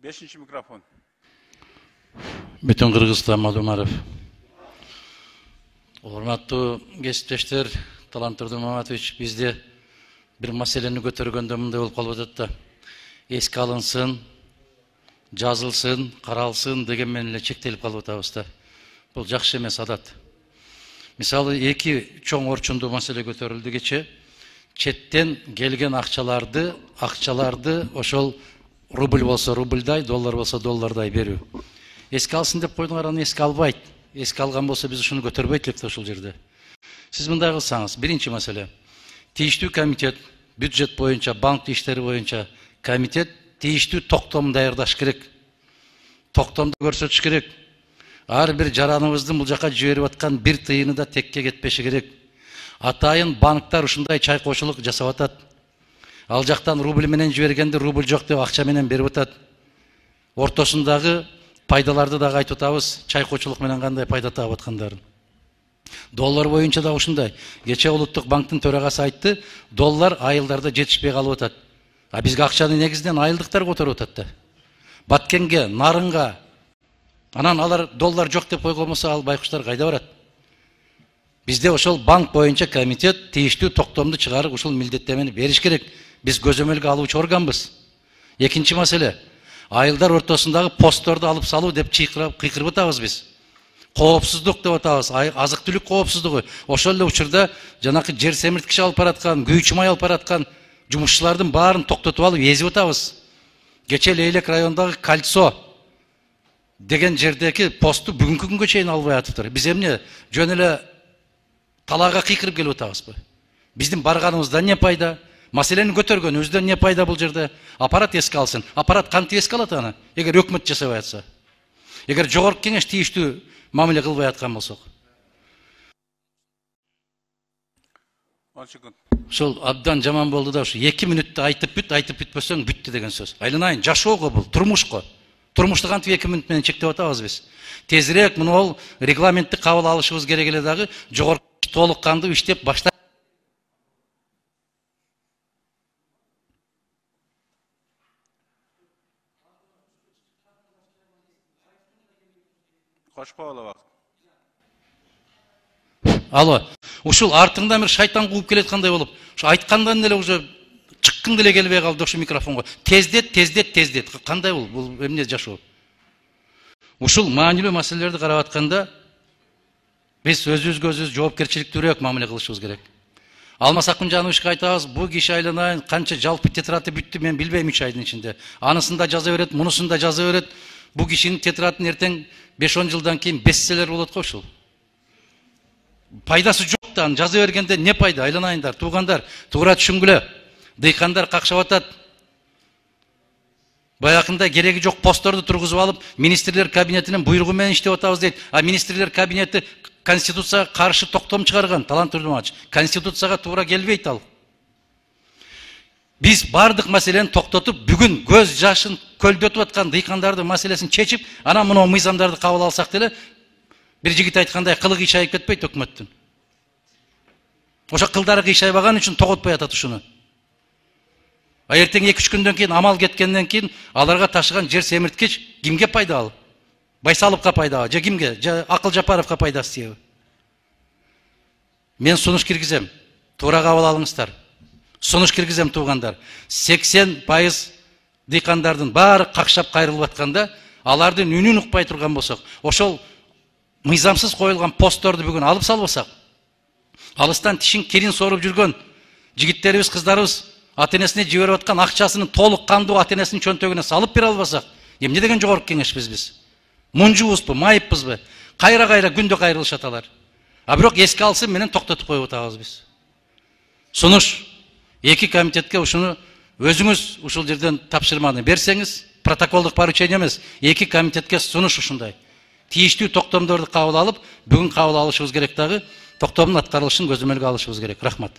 5. mikrofon. Bütün Kırgızistan Malumarov. Hormatlı kesipteşler, Talantur Durmamatovич, bizde bir meseleni götürgöndө мындай болуп калып атат да. Эске алынсын, жазылсын, каралсын деген менен эле чектелип калып атабыз да. Бул жакшы эмес адат. Мисалы, эки чоң орчундуу маселе көтөрүлдү кече. Четтен келген акчаларды ошол рубль болсо рубльдай, доллар болсо доллардай берүү. Эске алсын деп койдуңар, аны эске албайт. Эске алган болсо биз ушуну көтөрбөйт элек да ушул жерде. Сиз мындай кылсаңыз, биринчи маселе. Тийиштүү комитет, бюджет боюнча, банк иштери боюнча комитет тийиштүү токтом даярдаш керек. Токтомду көрсөтүш керек. Ар бир жараныбыздын бул жака жиберип аткан бир тыйыны да текке кетпеши керек. Атайын банктар ушундай чайкоочулук жасап атат. Ал жактан рубль менен жибергенде рубль жок деп акча менен берип атат. Ортосундагы пайдаларды да айтып атабыз, чайкоочулук менен кандай пайда таап аткандарын. Доллар боюнча да ушундай. Кече Улуттук банктын төрагасы айтты, доллар айылдарда жетишпей калып атат. А бизге акчаны негизинен айылдыктар которуп атат да. Баткенге, Нарынга, анан алар доллар жок деп койгон болсо ал байкуштар кайда барат? Бизде ошол банк боюнча комитет тийиштүү токтомду чыгарып ушул милдеттемени бериш керек. Биз көзөмөлгө алуучу органбыз. Экинчи маселе, айылдар ортосундагы постторду алып салуу деп кыйкырып атабыз биз. Коопсуздук деп атабыз, азык-түлүк коопсуздугу. Ошол эле учурда жанакы жер семирткич алып бараткан, күйүүчү май алып бараткан жумушчулардын баарын токтотуп алып эзип атабыз. Кече Лейлек районундагы Кольцо деген жердеги посту бүгүнкү күнгө чейин албай атыптыр. Биз эмне жөн эле талаага кыйкырып келип атабызбы? Биздин барганыбыздан не пайда? Маселени көтөргөнүбүздөн не пайда бул жерде? Аппарат эске алсын. Аппарат кантип эске алат аны? Эгер өкмөт жасабай атса. Эгер жогорку кеңеш тийиштүү мамиле кылбай аткан болсок. Ошол абдан жаман болду да, ушу 2 мүнөттө айтып бүтпөсөң бүттү деген сөз. Айланайын, жашоого бул, турмушко. Турмушту кантип 2 мүнөт менен чектеп атабыз биз. Тезирээк муну регламентти кабыл алышыбыз керек эле дагы, жогорку толук кандуу иштеп баштап. Алло, ушул артыңда бир шайтан кууп келеткандай болуп, ушу айткандан эле уже чыккың деле келбей калды ушу микрофонго. Тездет. Кандай бул? Бул эмне жашоо? Ушул маанилүү маселелерди карап атканда биз өзүбүзгө жоопкерчиликтүүрөөк мамиле кылышыбыз керек. Алмаз Акунжановичке айтабыз, бул киши айланайын канча жалпы тетраты бүттү мен билбейм 3 айдын ичинде. Анысын да жаза берет, мунусун да жаза берет. Бул кишинин тетратын эртең 5-10 жылдан кийин бестселлер болот го ушул. Пайдасы жок да, жаза бергенде не пайда? Айланайындар, туугандар, туура түшүнгүлө. Дыйкандар какшап атат. Баягында кереги жок постторду тургузуп алып, министрлер кабинетинин буйругу менен иштеп атабыз дейт. А министрлер кабинети Конституцияга каршы токтом чыгарган, Талант Турдумович. Конституцияга туура келбейт ал. Биз бардык маселени токтотуп, бүгүн көз жашын көлдөтүп аткан дыйкандардын маселесин чечип, анан мына мыйзамдарды кабыл алсак деле, бир жигит айткандай кылы кыйшайып кетпейт өкмөттүн. Ошо кылдары кыйшайбаган үчүн тоготпой атат ушуну. А эртең 2-3 күндөн кийин амал кеткенден кийин аларга ташыган жер семирткич кимге пайдалуу? Байсаловка пайдалуу, же кимге? Же Акыл Жапаровка пайдасы тиеби? Мен сунуш киргизем. Туура кабыл алыңыздар. Сунуш киргизем туугандар. 80% дыйкандардын баары какшап кайрылып атканда, алардын үнүн укпай турган болсок, ошол мыйзамсыз коюлган постторду бүгүн алып салбасак, алыстан тишин кирин соруп жүргөн жигиттерибиз, кыздарыбыз ата-энесине жиберип аткан акчасынын толук кандуу ата-энесинин чөнтөгүнө салып бере албасак, эмне деген жогорку кеңешпиз биз? Мунжубузбу, майыппызбы? Кайра күндө кайрылышат алар. А бирок эске алсын менен токтотуп коюп атабыз биз. Сунуш 2 комитетке ушуну өзүңүз ушул жерден тапшырманы берсеңиз, протоколдук поручение эмес, 2 комитетке сунуш ушундай. Тийиштүү токтомдорду кабыл алып, бүгүн кабыл алышыбыз керек дагы, токтомдун аткарылышын көзөмөлгө алышыбыз керек. Рахмат.